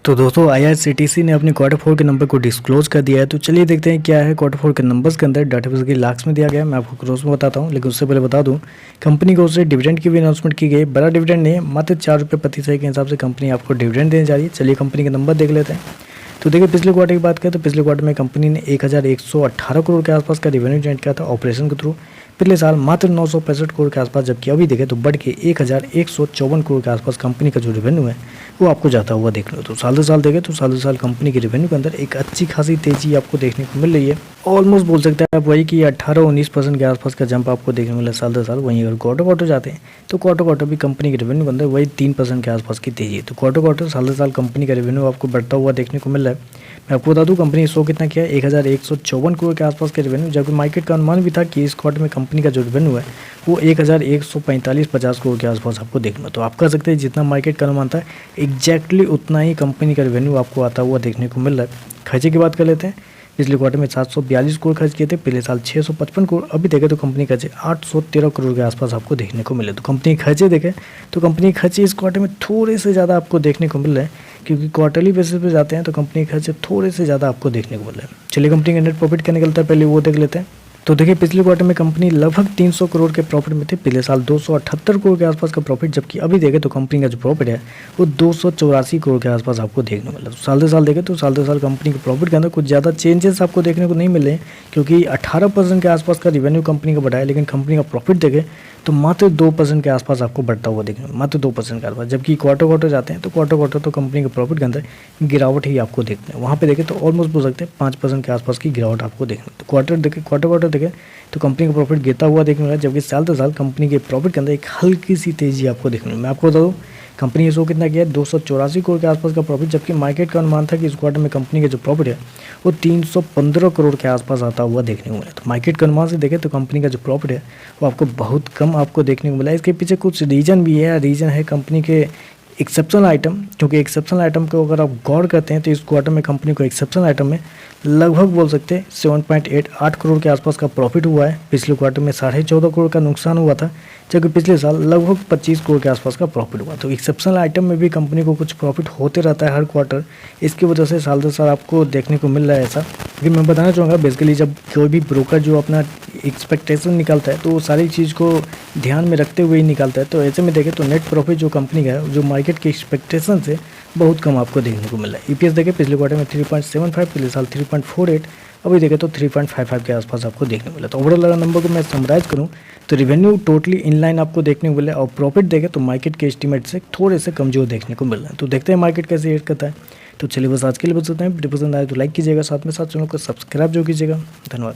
तो दोस्तों आईआरसीटीसी ने अपने क्वार्टर फोर के नंबर को डिस्क्लोज कर दिया है। तो चलिए देखते हैं क्या है क्वार्टर फोर के नंबर्स के अंदर डाटाबेस के लाख्स में दिया गया है। मैं आपको क्रोस में बताता हूं, लेकिन उससे पहले बता दूं कंपनी को उससे डिविडेंड की भी अनाउंसमेंट की गई। बड़ा डिविडेंड नहीं है, मात्र 4 रुपये प्रति शेयर के हिसाब से कंपनी आपको डिविडेंड देने जा रही है। चलिए कंपनी के नंबर देख लेते हैं। तो देखिए पिछले क्वार्टर की बात करें तो पिछले क्वार्टर में कंपनी ने 1118 करोड़ के आसपास का रेवेन्यू जनरेट किया था ऑपरेशन के थ्रू। पिछले साल मात्र 965 करोड़ के आसपास, जबकि अभी देखें तो बढ़ के 1154 करोड़ के आसपास कंपनी का जो रेवेन्यू है वो आपको जाता हुआ देख लो। तो साल दर साल देखें तो साल दर साल कंपनी के रेवेन्यू के अंदर एक अच्छी खासी तेजी आपको देखने को मिल रही है। ऑलमोस्ट बोल सकते हैं आप वही कि 18-19% के आसपास का जंप आपको देखने को मिला साल दर साल। वहीं अगर क्वार्टर क्वार्टर जाते हैं तो क्वार्टर क्वार्टर भी कंपनी के रेवेन्यू के अंदर वही 3% के आसपास की तेजी है। तो क्वार्टर क्वार्टर साल दर साल कंपनी का रेवेन्यू आपको बढ़ता हुआ देखने को मिल रहा है। मैं आपको बता दूं कंपनी शो कितना किया है, 1154 करोड़ के आसपास के रेवेन्यू, जबकि मार्केट का अनुमान भी था कि इस क्वार्टर में कंपनी का जो रेवेन्यू है वो 1145-50 करोड़ के आसपास आपको देखना। तो आप कह सकते हैं जितना मार्केट का अनुमान था एग्जैक्टली उतना ही कंपनी का रेवेन्यू आपको आता हुआ देखने को मिल रहा है। खर्चे की बात कर लेते हैं। पिछले क्वार्टर में 742 करोड़ खर्च किए थे, पिछले साल 655 करोड़। अभी देखें तो कंपनी खर्चे 813 करोड़ के आसपास आपको देखने को मिले। तो कंपनी खर्चे देखें तो कंपनी खर्चे इस क्वार्टर में थोड़े से ज़्यादा आपको देखने को मिल रहे हैं, क्योंकि क्वार्टरली बेसिस पे जाते हैं तो कंपनी खर्चे थोड़े से ज़्यादा आपको देखने को मिल रहे हैं। चलिए कंपनी का नेट प्रॉफिट क्या निकलता है पहले वो देख लेते हैं। तो देखिए पिछले क्वार्टर में कंपनी लगभग 300 करोड़ के प्रॉफिट में थी, पिछले साल 278 करोड़ के आसपास का प्रॉफिट, जबकि अभी देखें तो कंपनी का जो प्रॉफिट है वो 284 करोड़ के आसपास आपको देखने को मिला। तो साल दर साल देखें तो साल दर साल कंपनी के प्रॉफिट के अंदर कुछ ज़्यादा चेंजेस आपको देखने को नहीं मिल रहे हैं, क्योंकि 18% के आसपास का रेवेन्यू कंपनी का बढ़ा है, लेकिन कंपनी का प्रॉफिट देखें तो मात्र 2% के आसपास आपको बढ़ता हुआ देखने को, मात्र 2% के आसपास। जबकि क्वार्टर क्वार्टर जाते हैं तो क्वार्टर क्वार्टर तो कंपनी के प्रॉफिट के अंदर गिरावट ही आपको देखते हैं। वहाँ पे देखें तो ऑलमोस्ट बोल सकते हैं 5% के आसपास की गिरावट आपको देखने। तो क्वार्टर क्वार्टर देखें तो कंपनी का प्रॉफिट गिरता हुआ देखने मिला, जबकि साल दर साल कंपनी के प्रॉफिट के अंदर एक हल्की सी तेजी आपको देखने को। मैं आपको बता दूँ कंपनी ने शो कितना किया है, 284 करोड़ के आसपास का प्रॉफिट, जबकि मार्केट का अनुमान था कि इस क्वार्टर में कंपनी का जो प्रॉफिट है वो 315 करोड़ के आसपास आता हुआ देखने को मिला। तो मार्केट के अनुमान से देखें तो कंपनी का जो प्रॉफिट है वो आपको बहुत कम आपको देखने को मिला। इसके पीछे कुछ रीज़न भी है। रीज़न है कंपनी के एक्सेप्शनल आइटम, क्योंकि एक्सेप्शनल आइटम को अगर आप गौर करते हैं तो इस क्वार्टर में कंपनी को एक्सेप्शनल आइटम में लगभग बोल सकते हैं 7.88 करोड़ के आसपास का प्रॉफिट हुआ है। पिछले क्वार्टर में 14.5 करोड़ का नुकसान हुआ था, जबकि पिछले साल लगभग 25 करोड़ के आसपास का प्रॉफिट हुआ। तो एक्सेप्शनल आइटम में भी कंपनी को कुछ प्रॉफिट होते रहता है हर क्वार्टर, इसकी वजह से साल दर साल आपको देखने को मिल रहा है ऐसा। लेकिन मैं बताना चाहूँगा बेसिकली जब कोई भी ब्रोकर जो अपना एक्सपेक्टेशन निकालता है तो वो सारी चीज़ को ध्यान में रखते हुए ही निकालता है। तो ऐसे में देखें तो नेट प्रॉफिट जो कंपनी का है जो मार्केट के एक्सपेक्टेशन से बहुत कम आपको देखने को मिला है। ईपीएस देखें पिछले क्वार्टर में 3.75, पिछले साल 3.48, अभी देखें तो 3.55 के आसपास आपको देखने को मिला। तो ओवरऑल अगर नंबर को मैं समराइज करूं तो रेवेन्यू टोटली इनलाइन आपको देखने को मिला, और प्रॉफिट देखें तो मार्केट के एस्टीमेट से थोड़े से कमजोर देखने को मिल रहा है। तो देखते हैं मार्केट कैसे रिएक्ट करता है। तो चलिए बस आज के लिए बस इतना ही। वीडियो पसंद आए तो लाइक कीजिएगा, साथ में साथ चैनल को सब्सक्राइब जो कीजिएगा। धन्यवाद।